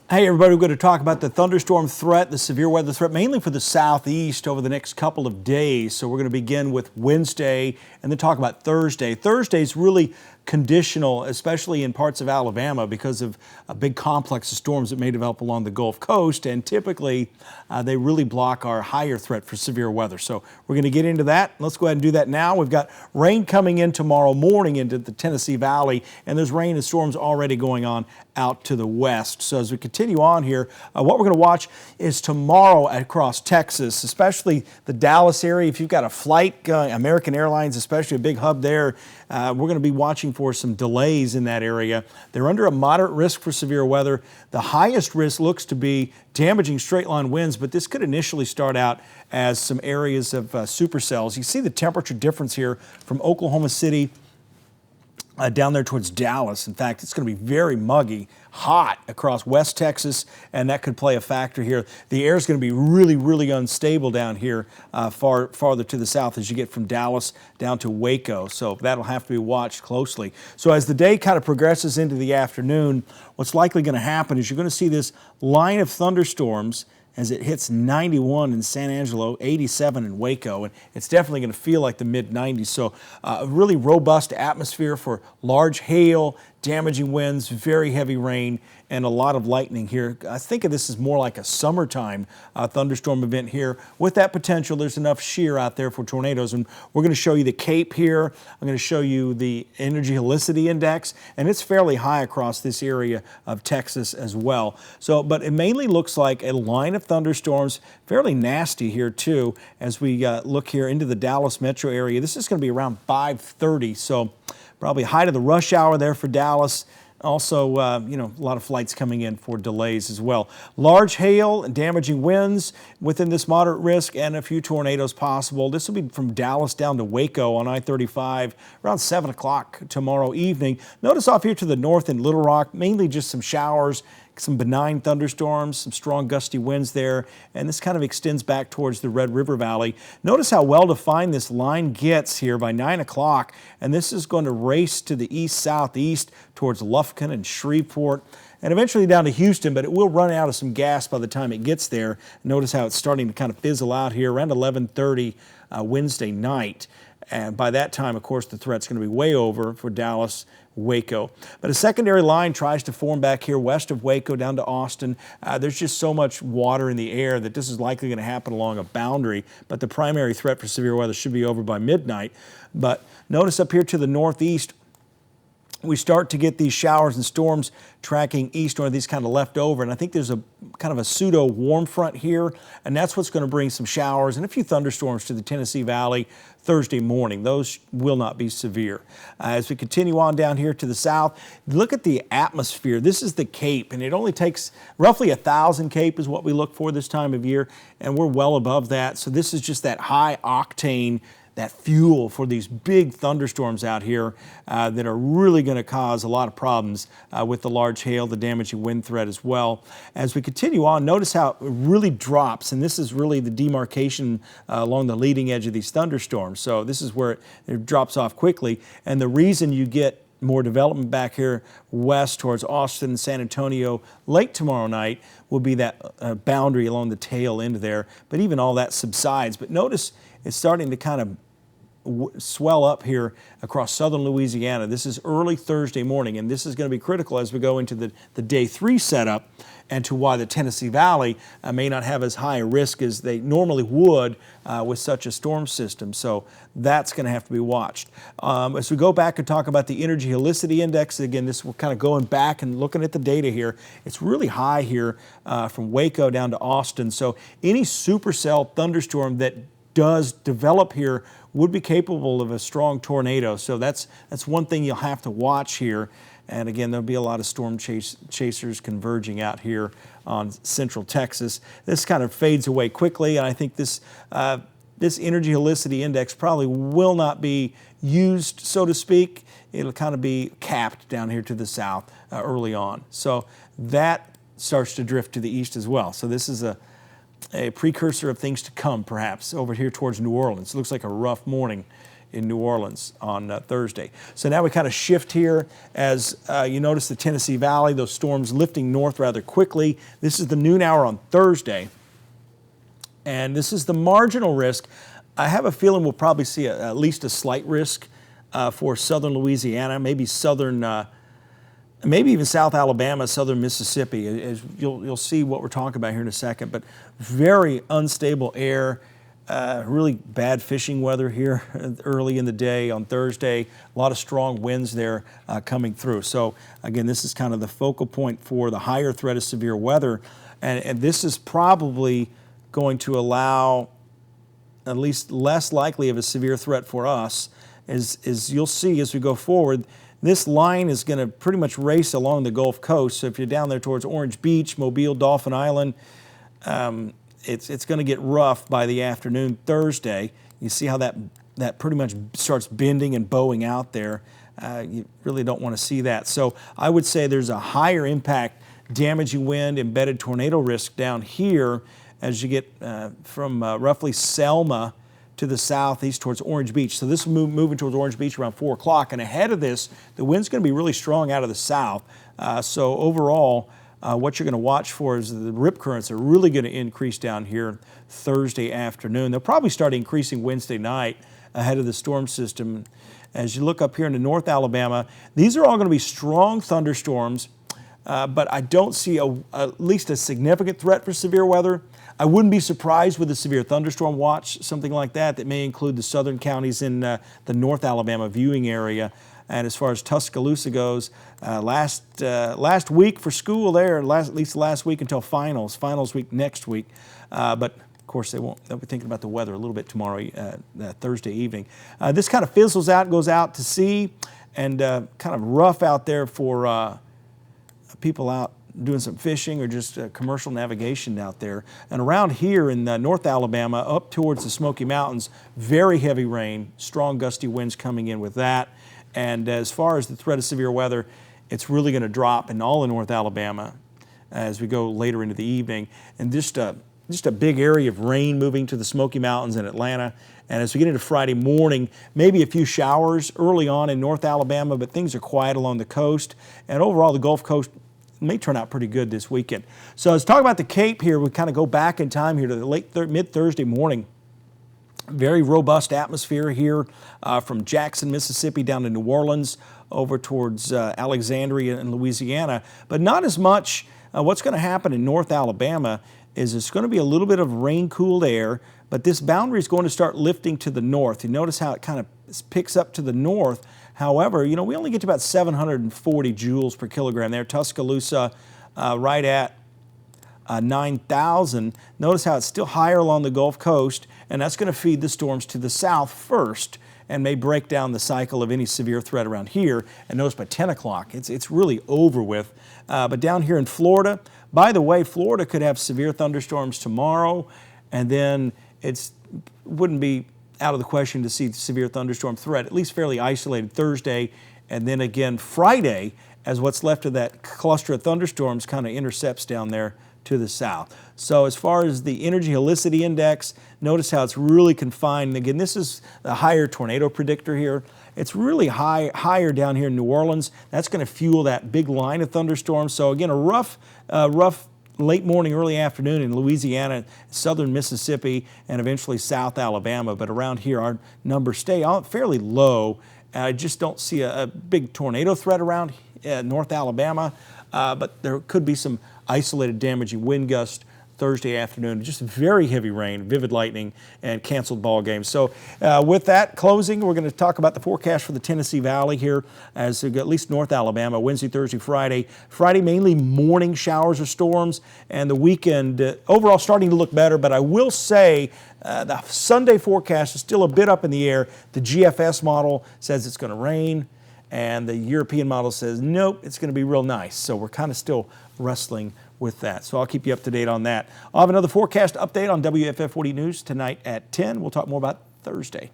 Hey everybody, we're going to talk about the thunderstorm threat, the severe weather threat, mainly for the southeast over the next couple of days. So we're going to begin with Wednesday and then talk about Thursday. Thursday's really conditional, especially in parts of Alabama, because of a big complex of storms that may develop along the Gulf Coast, and typically they really block our higher threat for severe weather. So we're going to get into that. Let's go ahead and do that now. We've got rain coming in tomorrow morning into the Tennessee Valley, and there's rain and storms already going on out to the west. So as we continue on here, what we're going to watch is tomorrow across Texas, especially the Dallas area. If you've got a flight, American Airlines, especially a big hub there, we're going to be watching for some delays in that area. They're under a moderate risk for severe weather. The highest risk looks to be damaging straight line winds, but this could initially start out as some areas of supercells. You see the temperature difference here from Oklahoma City down there towards Dallas. In fact, it's going to be very muggy, hot across West Texas, and that could play a factor here. The air is going to be really, really unstable down here farther to the south as you get from Dallas down to Waco. So that'll have to be watched closely. So as the day kind of progresses into the afternoon, what's likely going to happen is you're going to see this line of thunderstorms as it hits 91 in San Angelo, 87 in Waco, and it's definitely going to feel like the mid-90s. So a really robust atmosphere for large hail, damaging winds, very heavy rain, and a lot of lightning here. I think of this as more like a summertime thunderstorm event here. With that potential, there's enough shear out there for tornadoes, and we're going to show you the CAPE here. I'm going to show you the Energy Helicity Index, and it's fairly high across this area of Texas as well. So, but it mainly looks like a line of thunderstorms, fairly nasty here too, as we look here into the Dallas metro area. This is going to be around 5:30, so probably height of the rush hour there for Dallas. Also, a lot of flights coming in for delays as well. Large hail and damaging winds within this moderate risk, and a few tornadoes possible. This will be from Dallas down to Waco on I-35 around 7 o'clock tomorrow evening. Notice off here to the north in Little Rock, mainly just some showers, some benign thunderstorms, some strong gusty winds there, and this kind of extends back towards the Red River Valley. Notice how well defined this line gets here by 9 o'clock, and this is going to race to the east-southeast towards Lufkin and Shreveport, and eventually down to Houston, but it will run out of some gas by the time it gets there. Notice how it's starting to kind of fizzle out here around 11:30 Wednesday night. And by that time, of course, the threat's going to be way over for Dallas, Waco. But a secondary line tries to form back here west of Waco down to Austin. There's just so much water in the air that this is likely going to happen along a boundary, but the primary threat for severe weather should be over by midnight. But notice up here to the northeast, we start to get these showers and storms tracking east northeast kind of left over, and I think there's a kind of a pseudo warm front here, and that's what's going to bring some showers and a few thunderstorms to the Tennessee Valley Thursday morning. Those will not be severe. As we continue on down here to the south, look at the atmosphere. This is the CAPE, and it only takes roughly 1,000 CAPE is what we look for this time of year, and we're well above that. So this is just that high octane, that fuel for these big thunderstorms out here that are really going to cause a lot of problems with the large hail, the damaging wind threat as well. As we continue on, notice how it really drops, and this is really the demarcation along the leading edge of these thunderstorms. So this is where it drops off quickly, and the reason you get more development back here west towards Austin and San Antonio late tomorrow night will be that boundary along the tail end there, but even all that subsides. But notice it's starting to kind of swell up here across southern Louisiana. This is early Thursday morning, and this is going to be critical as we go into the day 3 setup, and to why the Tennessee Valley may not have as high a risk as they normally would with such a storm system. So that's going to have to be watched. As we go back and talk about the Energy Helicity Index, again, this we're kind of going back and looking at the data here. It's really high here from Waco down to Austin. So any supercell thunderstorm that does develop here would be capable of a strong tornado. So that's one thing you'll have to watch here. And again, there'll be a lot of storm chasers converging out here on central Texas. This kind of fades away quickly, and I think this Energy Helicity Index probably will not be used, so to speak. It'll kind of be capped down here to the south early on. So that starts to drift to the east as well. So this is a precursor of things to come, perhaps, over here towards New Orleans. It looks like a rough morning in New Orleans on Thursday. So now we kind of shift here as you notice the Tennessee Valley, those storms lifting north rather quickly. This is the noon hour on Thursday. And this is the marginal risk. I have a feeling we'll probably see at least a slight risk for southern Louisiana, maybe maybe even South Alabama, southern Mississippi. As you'll see what we're talking about here in a second. But very unstable air, really bad fishing weather here early in the day on Thursday. A lot of strong winds there coming through. So again, this is kind of the focal point for the higher threat of severe weather. And this is probably going to allow at least less likely of a severe threat for us. As you'll see as we go forward, this line is going to pretty much race along the Gulf Coast. So if you're down there towards Orange Beach, Mobile, Dauphin Island, it's going to get rough by the afternoon Thursday. You see how that pretty much starts bending and bowing out there. You really don't want to see that. So I would say there's a higher impact, damaging wind, embedded tornado risk down here as you get from roughly Selma to the southeast towards Orange Beach. So this is moving towards Orange Beach around 4 o'clock. And ahead of this, the wind's going to be really strong out of the south. So overall, what you're going to watch for is the rip currents are really going to increase down here Thursday afternoon. They'll probably start increasing Wednesday night ahead of the storm system. As you look up here into North Alabama, these are all going to be strong thunderstorms, but I don't see at least a significant threat for severe weather. I wouldn't be surprised with a severe thunderstorm watch, something like that may include the southern counties in the North Alabama viewing area. And as far as Tuscaloosa goes, last week for school there, at least last week until finals week next week. But of course, they'll be thinking about the weather a little bit tomorrow, Thursday evening. This kind of fizzles out, goes out to sea, and kind of rough out there for people out doing some fishing or just commercial navigation out there. And around here in North Alabama, up towards the Smoky Mountains, very heavy rain, strong gusty winds coming in with that. And as far as the threat of severe weather, it's really going to drop in all of North Alabama as we go later into the evening. And just a big area of rain moving to the Smoky Mountains and Atlanta. And as we get into Friday morning, maybe a few showers early on in North Alabama, but things are quiet along the coast. And overall, the Gulf Coast may turn out pretty good this weekend. So let's talk about the Cape here. We kind of go back in time here to the mid-Thursday morning. Very robust atmosphere here from Jackson, Mississippi down to New Orleans over towards Alexandria and Louisiana, but not as much. What's going to happen in North Alabama is it's going to be a little bit of rain-cooled air, but this boundary is going to start lifting to the north. You notice how it kind of picks up to the north. However, we only get to about 740 joules per kilogram there. Tuscaloosa right at 9,000. Notice how it's still higher along the Gulf Coast, and that's going to feed the storms to the south first and may break down the cycle of any severe threat around here. And notice by 10 o'clock, it's really over with. But down here in Florida, by the way, Florida could have severe thunderstorms tomorrow, and then it wouldn't be out of the question to see severe thunderstorm threat, at least fairly isolated Thursday, and then again Friday as what's left of that cluster of thunderstorms kind of intercepts down there to the south. So as far as the energy helicity index, notice how it's really confined. And again, this is the higher tornado predictor here. It's really higher down here in New Orleans. That's going to fuel that big line of thunderstorms. So again, a rough late morning, early afternoon in Louisiana, southern Mississippi, and eventually South Alabama. But around here, our numbers stay fairly low. I just don't see a big tornado threat around North Alabama, but there could be some isolated damaging wind gusts Thursday afternoon. Just very heavy rain, vivid lightning, and canceled ball games. So with that closing, we're going to talk about the forecast for the Tennessee Valley here, as at least North Alabama, Wednesday, Thursday, Friday. Friday, mainly morning showers or storms, and the weekend overall starting to look better. But I will say the Sunday forecast is still a bit up in the air. The GFS model says it's going to rain, and the European model says, nope, it's going to be real nice. So we're kind of still wrestling with that. So I'll keep you up to date on that. I'll have another forecast update on WFF 40 News tonight at 10. We'll talk more about Thursday.